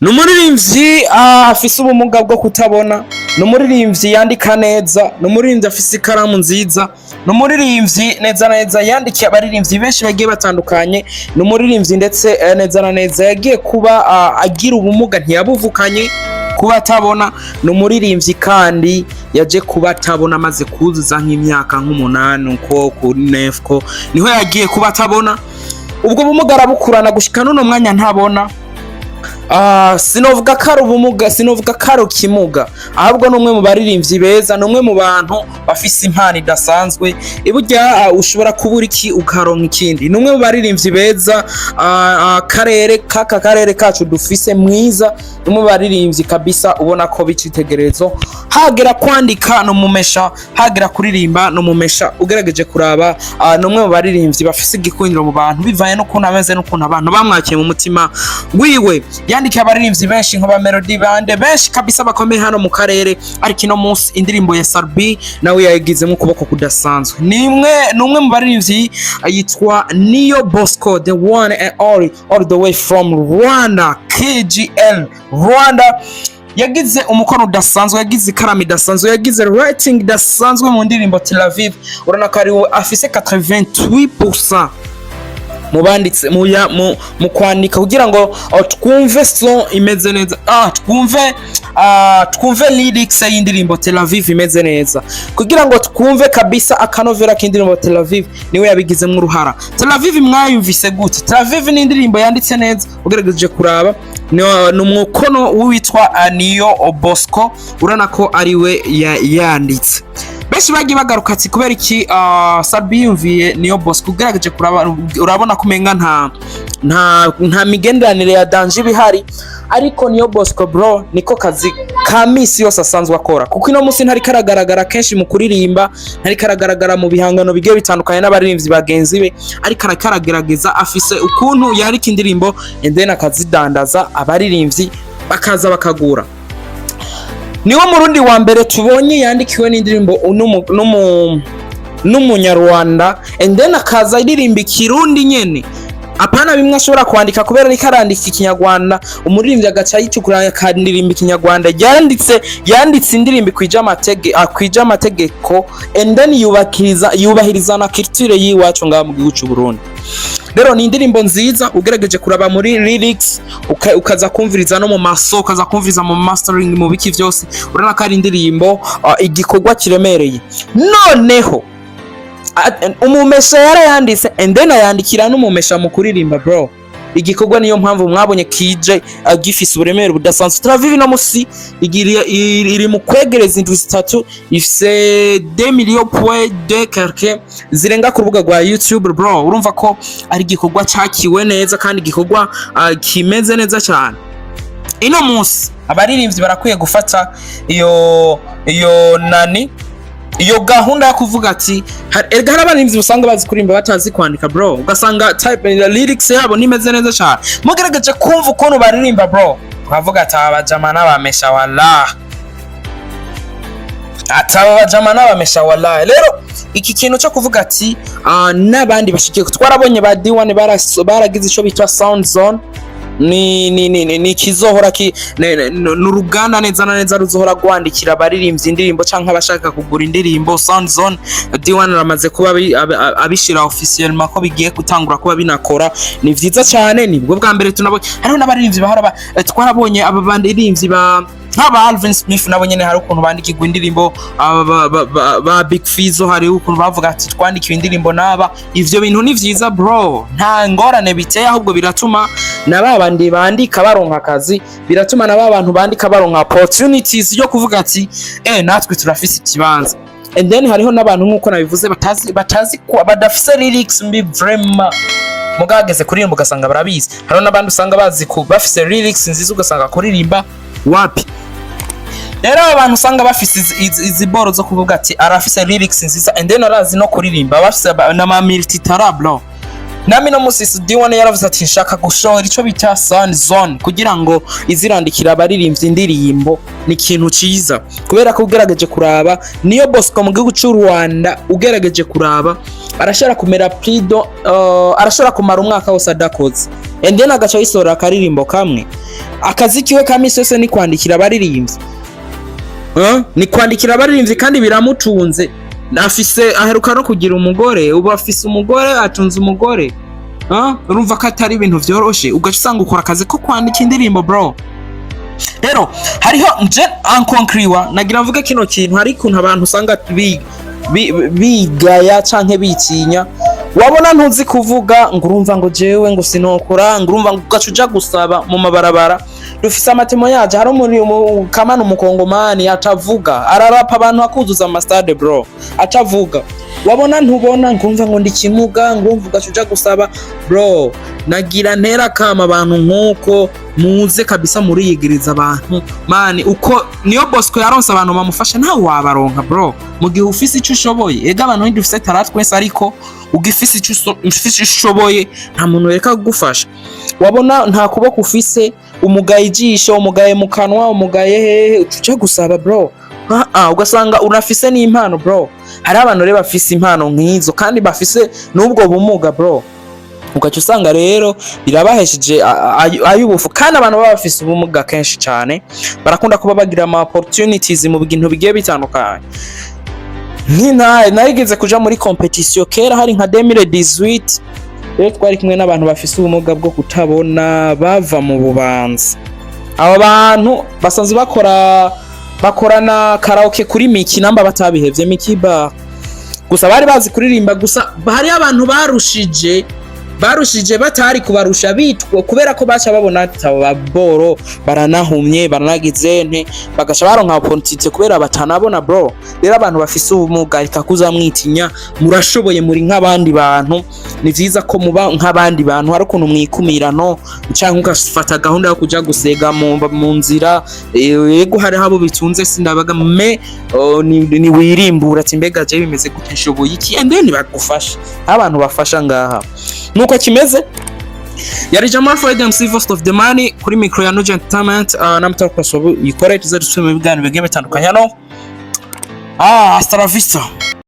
Numuririmbyi afise ubumuga bwo kutabona, numuririmbyi yandika neza, numuririmbyi afise ikaramu nziza, numuririmbyi neza na neza yandikiye abaririmbyi benshi bagiye batandukanye, numuririmbyi ndetse neza na neza yagiye kuba agira ubumuga ntiyabuvukanye kuba atabona, numuririmbyi kandi yaje kuba atabona amaze kuzuza nk'imyaka nk'umunani uko kuri nefko niho yagiye kuba atabona, ubwo bumuga arabukurana gushika none mwanya ntabona. Sinovuga karo ubumuga, sinovuga karo kimuga, ahubwo numwe mu baririmbyi beza, numwe mu bantu bafise impano idasanzwe, iburya ushobora kubura iki ukaronka ikindi, numwe mu baririmbyi beza karere kacu dufise mwiza, numwe mu baririmbyi kabisa ubona ko bicitegerezo, hagera kwandika no mumesha, hagera kuririmba no mumesha, ugerageje kuraba numwe mu baririmbyi bafise igikundiro mu bantu bivaye no kuntu ameze no kuntu abantu bamwakiye mu mutima wiwe. Yandikiye abaririmbyi benshi nk'aba Melody Bande benshi kabisa bakomeye hano mu karere, ariko ino munsi indirimbo ya Sarbi nawe yayigizemo ukuboko kudasanzwe. Numwe mu baririmbyi yitwa Nio Bosco, the one and only, all the way from Rwanda, KGL Rwanda. Yagize umukono udasanzwe, yagize ikaramu idasanzwe, yagize writing idasanzwe mu ndirimbo Tel Aviv. Urabona ko ari afise 88% mubanditse mu kwandika kugira ngo twumve song imeze neza, twumve lyrics y'indirimbo Tel Aviv imeze neza, kugira ngo twumve kabisa akanovera k'indirimbo Tel Aviv niwe yabigizemo uruhara. Tel Aviv mwayumvise gute? Tel Aviv ni indirimbo yanditse neza, ugerageje kuraba ni umukono witwa Nio Bosco, urana ko ariwe yanditse. Benshi bagiye bagaruka ati kubera iki Sarbi yumviye Nio Bosco, ugerageje kuraba urabona kumenga nta migenderanire ya danger bihari, ariko Nio Bosco bro niko kazi ka misi yose asanzwe akora, kuko ino musi ntari karagaragara kenshi mu kuririmba, ntari karagaragara mu bihangano bigiye bitandukanye n'abaririmbyi bagenzi be, ariko aragerageza afise ukuntu yarika indirimbo and then akazidandaza abaririmbyi bakaza bakagura. Niwo murundi wa mbere tubonye yandikiwe n'indirimbo n'umunyarwanda and then akaza iririmba ikirundi nyene, apana bimwe ashobora kwandika kubera ariko arandika ikinyarwanda, umuririmbyi agaca yitukura akandirimba ikinyarwanda, yanditse indirimbo kwija amategeko and then yubahiriza na culture yiwacu ngaha mu gihugu cy'u Burundi. Rero ni indirimbo nziza, ugerageje kuraba muri lyrics ukaza kumviriza no mu maso, ukaza kumviriza mu mastering mu biki vyose, urana ko ari indirimbo igikorwa kiremereye. Noneho umumesha yarayanditse and then ayandikira n'umumesha mu kuririmba bro, igikorwa niyo mpamvu mwabonye kije gifise uburemere budasanzwe. Tel Aviv no musi iri mu kwegereza indwi zitatu, ifise 2 millions de quelque zirenga ku rubuga rwa YouTube bro, urumva ko ari igikorwa cyakiwe neza kandi igikorwa kimeze neza cyane. Ino musi abaririmbyi barakwiye gufata iyo gahunda yo kuvuga ati erga hari abaririmbyi usanga bazi kurimba batazi kwandika bro, ugasanga type ya lyrics yabo nimeze neza cyane, mugerageje kumva ukuntu baririmba bro, ukavuga ati abajama n'abamesha wallahi, Rero iki kintu cyo kuvuga ati n'abandi bashikiye twarabonye ba D1 baragize ico bitwa Sound Zone, ni kizohora n'uruganda neza na neza ruzohora gwandikira abaririmbyi indirimbo canke abashaka kugura indirimbo. Sound Zone D1 ramaze kuba abishira officiellement ko bigiye gutangura kuba binakora, ni vyiza cyane, nibwo bwa mbere tunabonye hariho n'abaririmbyi bahora twarabonye aba baririmbyi nk'aba Alvin Smith nabo nyene hari ukuntu bandikirwa indirimbo, ba Big Fizzo hari ukuntu bavuga ati twandikiwe indirimbo naba. Ivyo bintu ni vyiza bro, nta ngorane biteye, ahubwo biratuma nababandi bandika baronka akazi, biratuma nababantu bandika baronka opportunities yo kuvuga ati natwe turafise ikibanza. And then hariho n'abantu nkuko nabivuze batazi ko badafise lyrics mbi vraiment, mugageze kuririmba ugasanga barabizi. Hariho n'abandi usanga bazi ko bafise lyrics nziza ugasanga kuririmba wapi. Rero abantu usanga bafise izi boro zo kuvuga ati arafise lyrics nziza and then arazi no kuririmba, bafise na multi talent bro. nami no musisi D1 yaravuze ati nshaka gushora ico bita Sun Zone kugira ngo izirandikira abaririmbyi indirimbo ni ikintu ciza kubera ko ugerageje kuraba niyo Bosco mu gihugu cy'u Rwanda ugerageje kuraba arashara kumera prido arashara kumara umwaka wose adakoze endena agaca yisora akaririmbo kamwe akazi kiwe kamisi yose ni kwandikira abaririmbyi ni kwandikira abaririmbyi kandi biramutunze afise aheruka no kugira umugore ubu afise umugore atunze umugore urumva ko atari ibintu vyoroshe ugaca usanga ukora akazi ko kwandika indirimbo bro. Rero hariho nje ankonkriwa nagira mvuge kino kintu hari kuntu abantu usanga bigaya canke bitinya wabona ntuzi kuvuga ngo urumva ngo jewe ngo sinokora ngo urumva ngo gacuja gusaba mu mabarabara dufise amatemo yaje hari muri kamana umukongomani atavuga ararapa abantu akuzuza amastade bro atavuga wabona ntubona ngumva ngo ndikimuga ngumva gacuja gusaba bro nagira ntera kama abantu nkuko muze kabisa muri yigiriza abantu mani uko niyo Bosco yaronse abantu bamufasha ntawe wabaronka bro mu gihe ufise ico ushoboye ega abantu ndufise taratwese ariko ugifise ico ushoboye nta muntu reka kugufasha wabona nta kuboko ufise umugaye ijisho umugaye mu kanwa umugaye hehe ucuce gusaba bro ugasanga unafise n'impano bro hari abantu reba bafise impano nk'izo kandi bafise n'ubwo bumuga bro ugaca usanga rero birabahesheje ayubufu kandi abantu baba bafise ubumuga kenshi cyane barakunda kuba bagira ama opportunities mu bintu bigiye bitandukanye nayigeze kuja muri competition kera hari nka 2018 rero twari kumwe n'abantu bafise ubumuga bwo kutabona bava mu Bubanza abo bantu basanzwe bakorana karaoke kuri Miki namba batabihevye Miki bar gusa bari bazi kuririmba gusa hari abantu barushije batari kubarusha bitwo kubera ko bacha babona tababoro baranahumye baranagize nte bagasha baronka opportunity kubera batanabona bro. Rero abantu bafise ubumuga ikakuza mwitinya murashoboye muri nk'abandi bantu ni vyiza ko muba nk'abandi bantu hari ukuntu mwikumirano canke ugafata gahunda yo kuja gusega mu nzira yego hari habo bitunze sindabaga ni wirimbura ati mbega je bimeze gute nshoboye iki and then bagufasha abantu bafasha ngaha nuko kimeze yari Jamal Friday MC First of the Money kuri micro ya Nugent Entertainment namutaka kwa sababu yikora tuzadusubira mu biganiro bigiye bitandukanye hano hasta la vista.